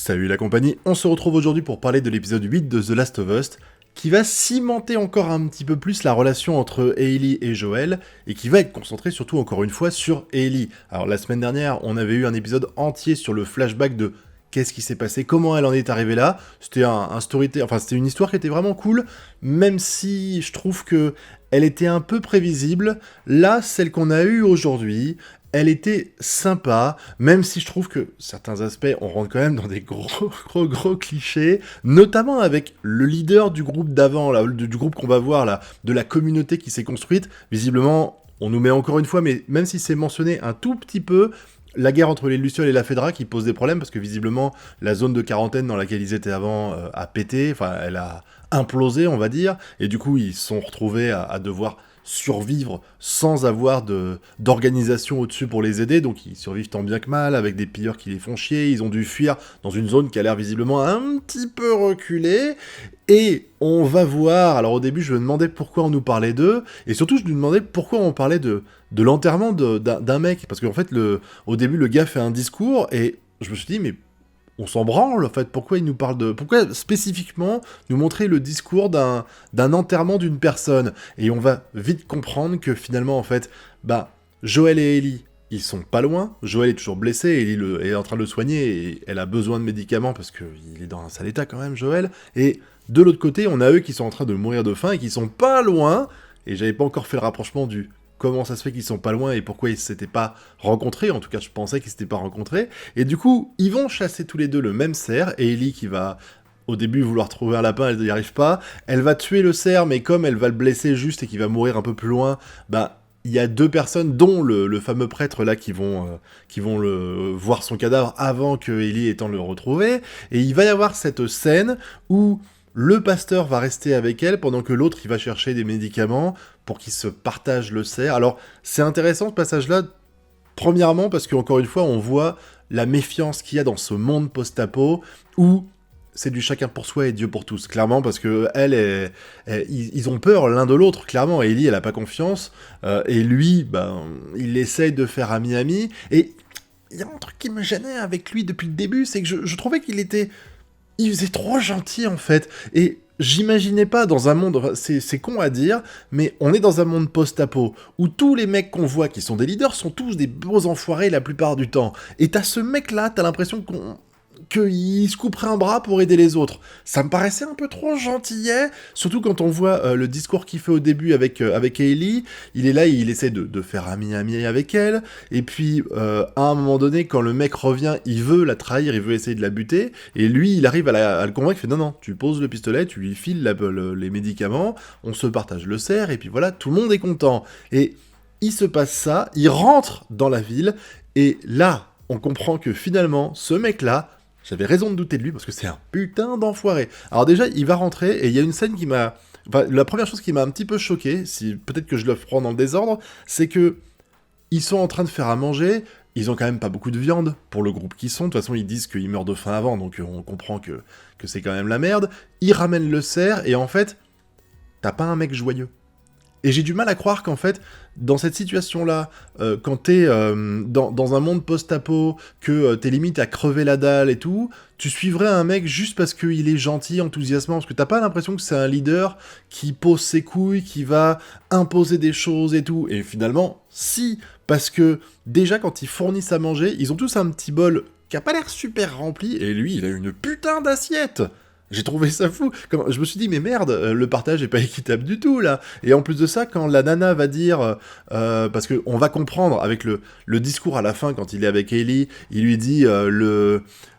Salut la compagnie, on se retrouve aujourd'hui pour parler de l'épisode 8 de The Last of Us, qui va cimenter encore un petit peu plus la relation entre Ellie et Joel, et qui va être concentré surtout encore une fois sur Ellie. Alors la semaine dernière, on avait eu un épisode entier sur le flashback de qu'est-ce qui s'est passé, comment elle en est arrivée là. C'était c'était une histoire qui était vraiment cool, même si je trouve que elle était un peu prévisible. Là, celle qu'on a eue aujourd'hui, elle était sympa, même si je trouve que certains aspects, on rentre quand même dans des gros clichés, notamment avec le leader du groupe d'avant, là, du groupe qu'on va voir, là, de la communauté qui s'est construite. Visiblement, on nous met encore une fois, mais même si c'est mentionné un tout petit peu, la guerre entre les Lucioles et la Fedra qui pose des problèmes, parce que visiblement, la zone de quarantaine dans laquelle ils étaient avant a pété, enfin, elle a implosé, on va dire, et du coup, ils se sont retrouvés à devoir survivre sans avoir d'organisation au-dessus pour les aider, donc ils survivent tant bien que mal, avec des pilleurs qui les font chier, ils ont dû fuir dans une zone qui a l'air visiblement un petit peu reculée, et on va voir, alors au début je me demandais pourquoi on nous parlait d'eux, et surtout je me demandais pourquoi on parlait de l'enterrement d'un mec, parce qu'en fait au début le gars fait un discours, et je me suis dit mais on s'en branle, en fait, pourquoi il nous parle de... Pourquoi, spécifiquement, nous montrer le discours d'un enterrement d'une personne. Et on va vite comprendre que, finalement, en fait, Joel et Ellie, ils sont pas loin. Joel est toujours blessé, Ellie est en train de le soigner, et elle a besoin de médicaments, parce qu'il est dans un sale état, quand même, Joel. Et de l'autre côté, on a eux qui sont en train de mourir de faim, et qui sont pas loin, et j'avais pas encore fait le rapprochement du... Comment ça se fait qu'ils sont pas loin et pourquoi ils s'étaient pas rencontrés, en tout cas je pensais qu'ils s'étaient pas rencontrés, et du coup ils vont chasser tous les deux le même cerf, et Ellie qui va au début vouloir trouver un lapin, elle n'y arrive pas, elle va tuer le cerf, mais comme elle va le blesser juste et qu'il va mourir un peu plus loin, il y a deux personnes, dont le fameux prêtre là, qui vont voir son cadavre avant que Ellie ait le temps de le retrouver, et il va y avoir cette scène où le pasteur va rester avec elle pendant que l'autre il va chercher des médicaments pour qu'ils se partagent le cerf. Alors c'est intéressant ce passage-là, premièrement parce qu'encore une fois on voit la méfiance qu'il y a dans ce monde post-apo où c'est du chacun pour soi et Dieu pour tous, clairement, parce que ils ont peur l'un de l'autre, clairement. Ellie, elle a pas confiance, et lui, il essaye de faire ami-ami, et il y a un truc qui me gênait avec lui depuis le début, c'est que je trouvais il faisait trop gentil, en fait, et j'imaginais pas dans un monde, enfin, c'est con à dire, mais on est dans un monde post-apo, où tous les mecs qu'on voit qui sont des leaders sont tous des beaux enfoirés la plupart du temps, et t'as ce mec-là, t'as l'impression qu'il se couperait un bras pour aider les autres. Ça me paraissait un peu trop gentillet, surtout quand on voit le discours qu'il fait au début avec Hailey, il est là, il essaie de faire ami avec elle, et puis à un moment donné, quand le mec revient, il veut la trahir, il veut essayer de la buter, et lui, il arrive à le convaincre, il fait non, tu poses le pistolet, tu lui files les médicaments, on se partage le cerf, et puis voilà, tout le monde est content. Et il se passe ça, il rentre dans la ville, et là, on comprend que finalement, ce mec-là, j'avais raison de douter de lui parce que c'est un putain d'enfoiré. Alors déjà, il va rentrer et il y a une scène qui m'a... Enfin, la première chose qui m'a un petit peu choqué, si peut-être que je le prends dans le désordre, c'est que ils sont en train de faire à manger, ils ont quand même pas beaucoup de viande pour le groupe qu'ils sont, de toute façon ils disent qu'ils meurent de faim avant, donc on comprend que c'est quand même la merde. Ils ramènent le cerf et en fait, t'as pas un mec joyeux. Et j'ai du mal à croire qu'en fait, dans cette situation-là, quand t'es dans un monde post-apo, que t'es limite à crever la dalle et tout, tu suivrais un mec juste parce qu'il est gentil, enthousiasmant, parce que t'as pas l'impression que c'est un leader qui pose ses couilles, qui va imposer des choses et tout. Et finalement, si, parce que déjà quand ils fournissent à manger, ils ont tous un petit bol qui a pas l'air super rempli, et lui, il a une putain d'assiette. J'ai trouvé ça fou. Je me suis dit, mais merde, le partage est pas équitable du tout, là. Et en plus de ça, quand la nana va dire... parce qu'on va comprendre, avec le discours à la fin, quand il est avec Ellie, il lui dit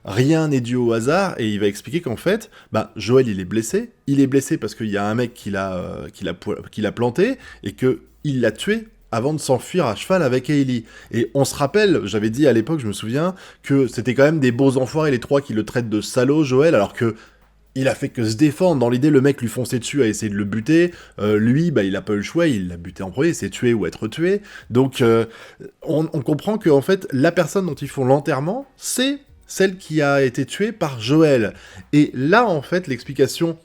rien n'est dû au hasard, et il va expliquer qu'en fait, Joel, il est blessé. Il est blessé parce qu'il y a un mec qui l'a planté, et qu'il l'a tué avant de s'enfuir à cheval avec Hailey. Et on se rappelle, j'avais dit à l'époque, je me souviens, que c'était quand même des beaux enfoirés, les trois, qui le traitent de salaud, Joel, alors que il a fait que se défendre. Dans l'idée, le mec lui fonçait dessus à essayer de le buter. Lui, il a pas eu le choix, il l'a buté en premier, c'est tuer ou être tué. Donc, on comprend que, en fait, la personne dont ils font l'enterrement, c'est celle qui a été tuée par Joel. Et là, en fait, l'explication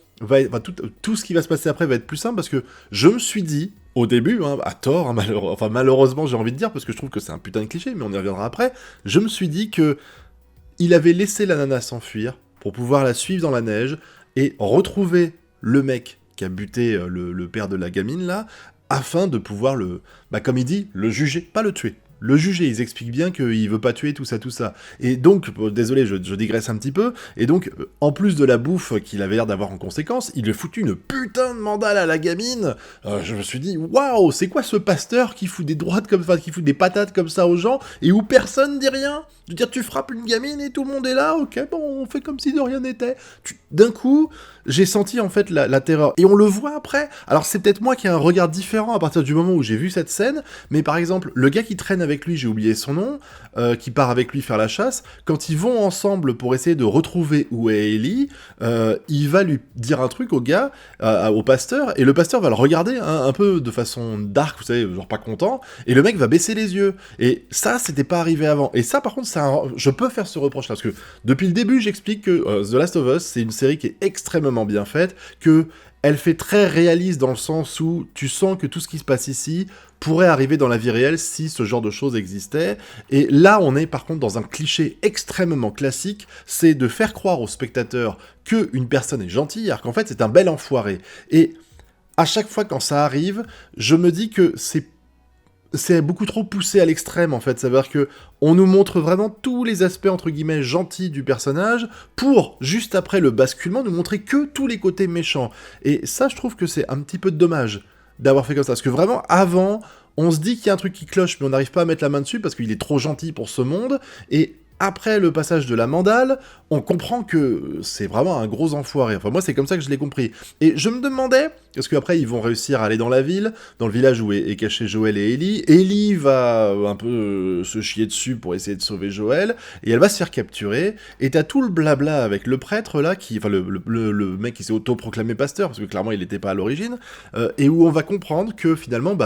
tout ce qui va se passer après va être plus simple, parce que je me suis dit, au début, à tort, malheureusement, j'ai envie de dire, parce que je trouve que c'est un putain de cliché, mais on y reviendra après, je me suis dit que il avait laissé la nana s'enfuir pour pouvoir la suivre dans la neige et retrouver le mec qui a buté le père de la gamine là, afin de pouvoir comme il dit, le juger, pas le tuer. Le juger, ils expliquent bien qu'il veut pas tuer, tout ça, tout ça. Et donc, désolé, je digresse un petit peu, et donc, en plus de la bouffe qu'il avait l'air d'avoir en conséquence, il lui a foutu une putain de mandale à la gamine. Je me suis dit, waouh, c'est quoi ce pasteur qui fout des droites comme ça, qui fout des patates comme ça aux gens, et où personne dit rien? Je veux dire, tu frappes une gamine et tout le monde est là, ok, bon, on fait comme si de rien n'était. D'un coup, j'ai senti en fait la terreur. Et on le voit après. Alors c'est peut-être moi qui ai un regard différent à partir du moment où j'ai vu cette scène, mais par exemple, le gars qui traîne avec lui, j'ai oublié son nom, qui part avec lui faire la chasse, quand ils vont ensemble pour essayer de retrouver où est Ellie, il va lui dire un truc au gars, au pasteur, et le pasteur va le regarder un peu de façon dark, vous savez, genre pas content, et le mec va baisser les yeux. Et ça, c'était pas arrivé avant. Et ça, par contre, je peux faire ce reproche-là, parce que depuis le début, j'explique que The Last of Us, c'est une série qui est extrêmement bien faite, que elle fait très réaliste dans le sens où tu sens que tout ce qui se passe ici pourrait arriver dans la vie réelle si ce genre de choses existait. Et là, on est par contre dans un cliché extrêmement classique, c'est de faire croire au spectateur qu'une personne est gentille, alors qu'en fait c'est un bel enfoiré. Et à chaque fois quand ça arrive, je me dis que c'est beaucoup trop poussé à l'extrême en fait, ça veut dire que on nous montre vraiment tous les aspects entre guillemets gentils du personnage pour, juste après le basculement, nous montrer que tous les côtés méchants. Et ça, je trouve que c'est un petit peu dommage d'avoir fait comme ça, parce que vraiment, avant, on se dit qu'il y a un truc qui cloche, mais on n'arrive pas à mettre la main dessus parce qu'il est trop gentil pour ce monde, et après le passage de la mandale, on comprend que c'est vraiment un gros enfoiré. Enfin, moi, c'est comme ça que je l'ai compris. Et je me demandais, parce qu'après, ils vont réussir à aller dans la ville, dans le village où est caché Joël et Ellie. Ellie va un peu se chier dessus pour essayer de sauver Joël, et elle va se faire capturer. Et t'as tout le blabla avec le prêtre, là, enfin, le mec qui s'est autoproclamé pasteur, parce que clairement, il n'était pas à l'origine, et où on va comprendre que, finalement,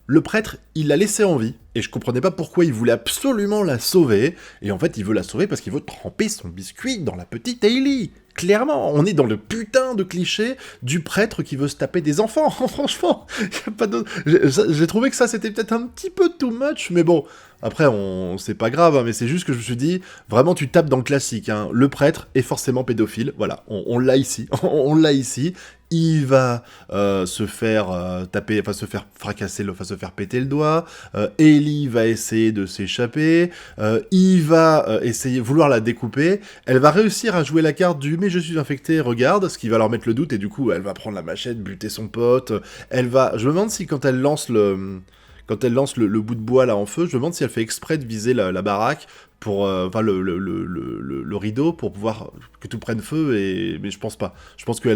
le prêtre, il l'a laissée en vie, et je comprenais pas pourquoi il voulait absolument la sauver, et en fait il veut la sauver parce qu'il veut tremper son biscuit dans la petite Hailey. Clairement, on est dans le putain de cliché du prêtre qui veut se taper des enfants, franchement, y a pas d'autre... J'ai trouvé que ça c'était peut-être un petit peu too much, mais bon, après c'est pas grave, hein, mais c'est juste que je me suis dit, vraiment tu tapes dans le classique, hein. Le prêtre est forcément pédophile, voilà, on l'a ici, on l'a ici, il va se faire taper, enfin se faire fracasser, enfin se faire péter le doigt, Ellie va essayer de s'échapper, il va vouloir la découper, elle va réussir à jouer la carte du « mais je suis infectée, regarde », ce qui va leur mettre le doute, et du coup elle va prendre la machette, buter son pote, je me demande si quand elle lance le bout de bois là en feu, je me demande si elle fait exprès de viser la baraque pour le rideau pour pouvoir que tout prenne feu, mais je pense pas. Je pense que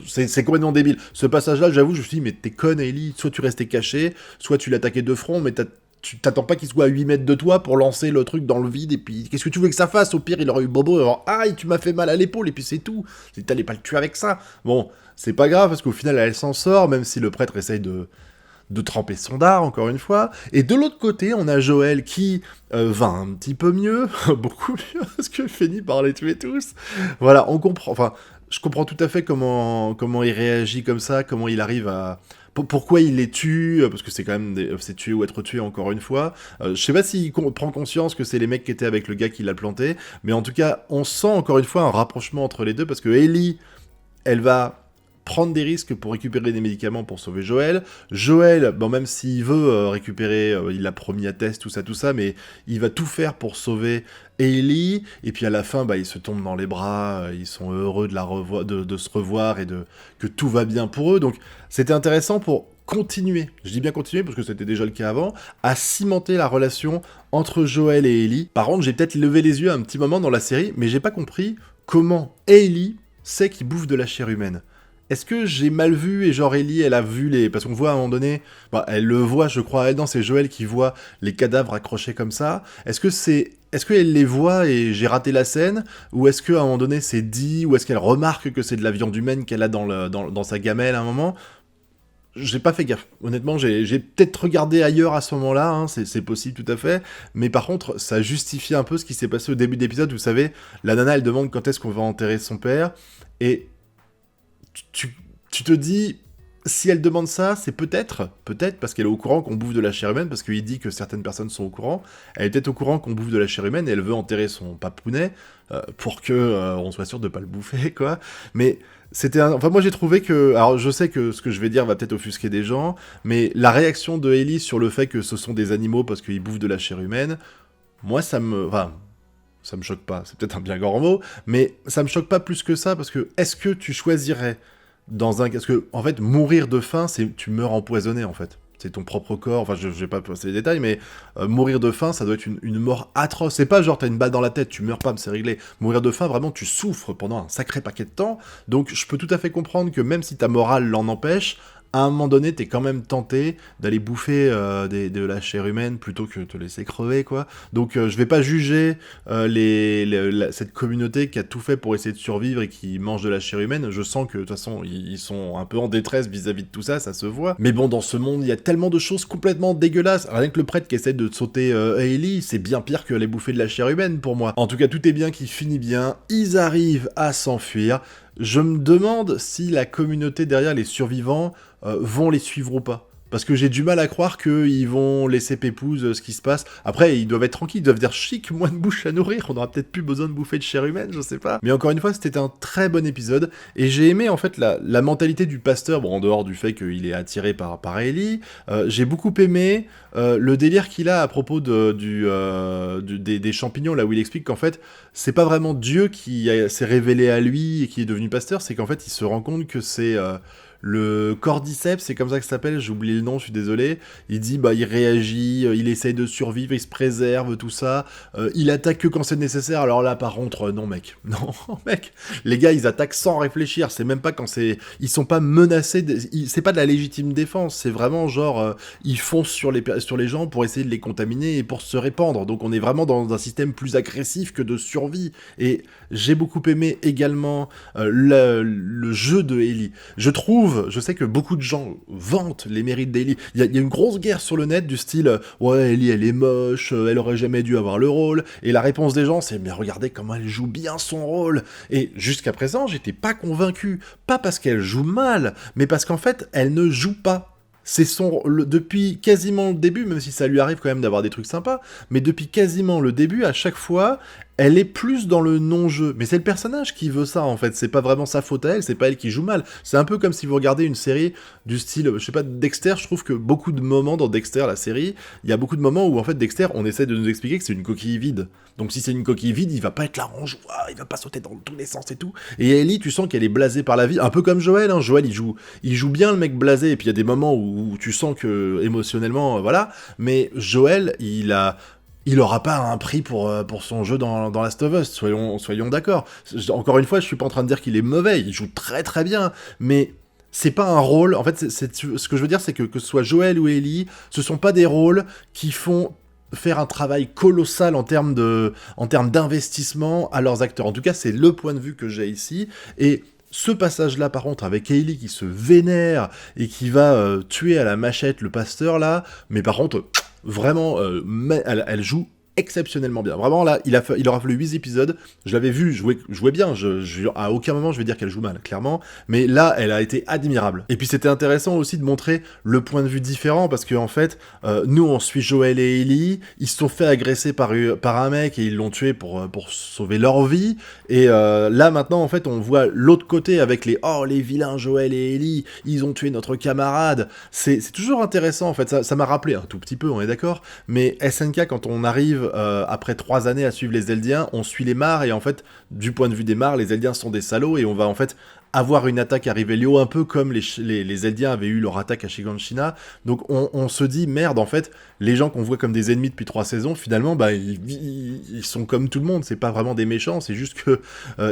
c'est complètement débile. Ce passage-là, j'avoue, je me suis dit, mais t'es conne, Ellie, soit tu restais caché, soit tu l'attaquais de front, mais tu t'attends pas qu'il soit à 8 mètres de toi pour lancer le truc dans le vide, et puis qu'est-ce que tu voulais que ça fasse? Au pire, il aurait eu Bobo, alors aïe, tu m'as fait mal à l'épaule, et puis c'est tout. T'allais pas le tuer avec ça. Bon, c'est pas grave, parce qu'au final, elle s'en sort, même si le prêtre essaye de tremper son dard, encore une fois. Et de l'autre côté, on a Joël qui va un petit peu mieux, beaucoup mieux, parce que finit par les tuer tous. Voilà, on comprend, enfin, je comprends tout à fait comment il réagit comme ça, comment il arrive à... Pourquoi il les tue, parce que c'est quand même c'est tuer ou être tué encore une fois. Je sais pas s'il prend conscience que c'est les mecs qui étaient avec le gars qui l'a planté, mais en tout cas, on sent encore une fois un rapprochement entre les deux, parce que Ellie, elle va prendre des risques pour récupérer des médicaments pour sauver Joël. Joël, bon, même s'il veut récupérer, il l'a promis à Tess, tout ça, mais il va tout faire pour sauver Ellie, et puis à la fin, ils se tombent dans les bras, ils sont heureux de se revoir, et que tout va bien pour eux, donc c'était intéressant pour continuer, je dis bien continuer parce que c'était déjà le cas avant, à cimenter la relation entre Joël et Ellie. Par contre, j'ai peut-être levé les yeux un petit moment dans la série, mais j'ai pas compris comment Ellie sait qu'il bouffe de la chair humaine. Est-ce que j'ai mal vu et genre Ellie, elle a vu les... Parce qu'on voit à un moment donné, elle le voit, je crois, c'est Joël qui voit les cadavres accrochés comme ça. Est-ce qu'elle les voit et j'ai raté la scène? Ou est-ce qu'à un moment donné c'est dit? Ou est-ce qu'elle remarque que c'est de la viande humaine qu'elle a dans sa gamelle à un moment? J'ai pas fait gaffe. Honnêtement, j'ai peut-être regardé ailleurs à ce moment-là, hein, c'est possible tout à fait, mais par contre, ça justifie un peu ce qui s'est passé au début d'épisode. Vous savez, la nana, elle demande quand est-ce qu'on va enterrer son père, et tu te dis, si elle demande ça, c'est peut-être parce qu'elle est au courant qu'on bouffe de la chair humaine, parce qu'il dit que certaines personnes sont au courant. Elle est peut-être au courant qu'on bouffe de la chair humaine et elle veut enterrer son papounet pour que on soit sûr de pas le bouffer, quoi. Mais enfin, moi j'ai trouvé que... Alors je sais que ce que je vais dire va peut-être offusquer des gens, mais la réaction de Ellie sur le fait que ce sont des animaux parce qu'ils bouffent de la chair humaine, moi Enfin, ça me choque pas, c'est peut-être un bien grand mot, mais ça me choque pas plus que ça, parce que est-ce que tu choisirais parce que, en fait, mourir de faim, c'est... Tu meurs empoisonné, en fait. C'est ton propre corps, enfin, je vais pas passer les détails, mais mourir de faim, ça doit être une mort atroce. C'est pas genre, t'as une balle dans la tête, tu meurs pas, mais c'est réglé. Mourir de faim, vraiment, tu souffres pendant un sacré paquet de temps, donc je peux tout à fait comprendre que même si ta morale l'en empêche, à un moment donné, t'es quand même tenté d'aller bouffer de la chair humaine plutôt que te laisser crever, quoi. Donc je vais pas juger cette communauté qui a tout fait pour essayer de survivre et qui mange de la chair humaine. Je sens que, de toute façon, ils sont un peu en détresse vis-à-vis de tout ça, ça se voit. Mais bon, dans ce monde, il y a tellement de choses complètement dégueulasses. Rien que le prêtre qui essaie de sauter Hailey, c'est bien pire que les bouffer de la chair humaine, pour moi. En tout cas, tout est bien qui finit bien. Ils arrivent à s'enfuir. Je me demande si la communauté derrière les survivants vont les suivre ou pas. Parce que j'ai du mal à croire qu'ils vont laisser pépouze ce qui se passe. Après, ils doivent être tranquilles, ils doivent dire chic, moins de bouche à nourrir, on aura peut-être plus besoin de bouffer de chair humaine, je sais pas. Mais encore une fois, c'était un très bon épisode, et j'ai aimé en fait la mentalité du pasteur, bon, en dehors du fait qu'il est attiré par Ellie, j'ai beaucoup aimé le délire qu'il a à propos des champignons, là où il explique qu'en fait, c'est pas vraiment Dieu qui s'est révélé à lui et qui est devenu pasteur, c'est qu'en fait, il se rend compte que c'est... le cordyceps, c'est comme ça que ça s'appelle, j'ai oublié le nom, je suis désolé. Il dit, il réagit, il essaye de survivre, il se préserve, tout ça. Il attaque que quand c'est nécessaire. Alors là, par contre, non, mec. Non, mec. Les gars, ils attaquent sans réfléchir. C'est même pas quand c'est... Ils sont pas menacés. C'est pas de la légitime défense. C'est vraiment genre, ils foncent sur les gens pour essayer de les contaminer et pour se répandre. Donc on est vraiment dans un système plus agressif que de survie. Et j'ai beaucoup aimé également le jeu de Ellie. Je sais que beaucoup de gens vantent les mérites d'Ellie. Il y a une grosse guerre sur le net du style ouais, Ellie elle est moche, elle aurait jamais dû avoir le rôle. Et la réponse des gens c'est mais regardez comment elle joue bien son rôle. Et jusqu'à présent j'étais pas convaincu, pas parce qu'elle joue mal, mais parce qu'en fait elle ne joue pas. C'est depuis quasiment le début, même si ça lui arrive quand même d'avoir des trucs sympas, mais depuis quasiment le début, à chaque fois, elle est plus dans le non-jeu. Mais c'est le personnage qui veut ça, en fait. C'est pas vraiment sa faute à elle, c'est pas elle qui joue mal. C'est un peu comme si vous regardez une série du style, je sais pas, Dexter. Je trouve que beaucoup de moments dans Dexter, la série, il y a beaucoup de moments où, en fait, Dexter, on essaie de nous expliquer que c'est une coquille vide. Donc si c'est une coquille vide, il va pas être là en joie, il va pas sauter dans tous les sens et tout. Et Ellie, tu sens qu'elle est blasée par la vie, un peu comme Joël, hein. Joël, il joue bien le mec blasé, et puis il y a des moments où tu sens que, émotionnellement, voilà. Mais Joël, il aura pas un prix pour son jeu dans Last of Us, soyons d'accord. Encore une fois, je suis pas en train de dire qu'il est mauvais, il joue très très bien, mais c'est pas un rôle, en fait, ce que je veux dire, c'est que ce soit Joël ou Ellie, ce sont pas des rôles qui font faire un travail colossal en termes d'investissement à leurs acteurs. En tout cas, c'est le point de vue que j'ai ici, et ce passage-là, par contre, avec Ellie qui se vénère et qui va tuer à la machette le pasteur, là, mais par contre, vraiment, elle joue exceptionnellement bien. Vraiment, là, il aura fallu 8 épisodes. Je l'avais vu jouer bien. À aucun moment, je vais dire qu'elle joue mal, clairement. Mais là, elle a été admirable. Et puis, c'était intéressant aussi de montrer le point de vue différent, parce qu'en fait, nous, on suit Joël et Ellie. Ils se sont fait agresser par un mec et ils l'ont tué pour sauver leur vie. Et là, maintenant, en fait, on voit l'autre côté avec les vilains Joël et Ellie. Ils ont tué notre camarade. C'est toujours intéressant, en fait. Ça m'a rappelé un tout petit peu, on est d'accord. Mais SNK, quand on arrive après 3 années à suivre les Eldiens, on suit les Mars, et en fait, du point de vue des Mars, les Eldiens sont des salauds, et on va en fait avoir une attaque à Revelio, un peu comme les Eldiens avaient eu leur attaque à Shiganshina. Donc on se dit, merde, en fait, les gens qu'on voit comme des ennemis depuis 3 saisons, finalement, ils sont comme tout le monde, c'est pas vraiment des méchants, c'est juste que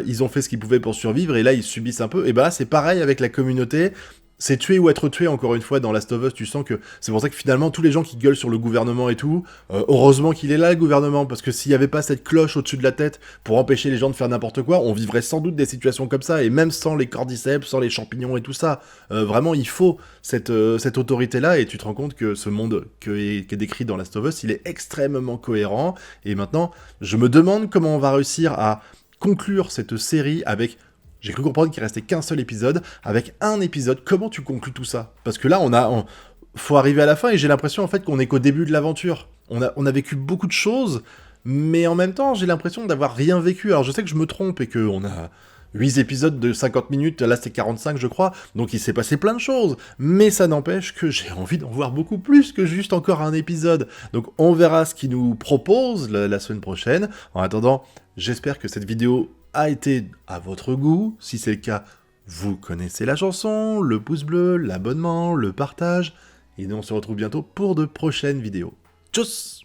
ils ont fait ce qu'ils pouvaient pour survivre, et là, ils subissent un peu. Et là, c'est pareil avec la communauté. C'est tuer ou être tué, encore une fois, dans Last of Us, tu sens que c'est pour ça que finalement, tous les gens qui gueulent sur le gouvernement et tout, heureusement qu'il est là, le gouvernement, parce que s'il n'y avait pas cette cloche au-dessus de la tête pour empêcher les gens de faire n'importe quoi, on vivrait sans doute des situations comme ça, et même sans les cordyceps, sans les champignons et tout ça. Vraiment, il faut cette autorité-là, et tu te rends compte que ce monde qui est décrit dans Last of Us, il est extrêmement cohérent, et maintenant, je me demande comment on va réussir à conclure cette série avec... J'ai cru comprendre qu'il restait qu'un seul épisode. Avec un épisode, comment tu conclus tout ça? Parce que là, faut arriver à la fin et j'ai l'impression en fait qu'on est qu'au début de l'aventure. On a vécu beaucoup de choses, mais en même temps, j'ai l'impression d'avoir rien vécu. Alors je sais que je me trompe et qu'on a 8 épisodes de 50 minutes, là c'est 45 je crois, donc il s'est passé plein de choses. Mais ça n'empêche que j'ai envie d'en voir beaucoup plus que juste encore un épisode. Donc on verra ce qu'il nous propose la semaine prochaine. En attendant, j'espère que cette vidéo a été à votre goût. Si c'est le cas, vous connaissez la chanson, le pouce bleu, l'abonnement, le partage. Et nous on se retrouve bientôt pour de prochaines vidéos. Tchuss!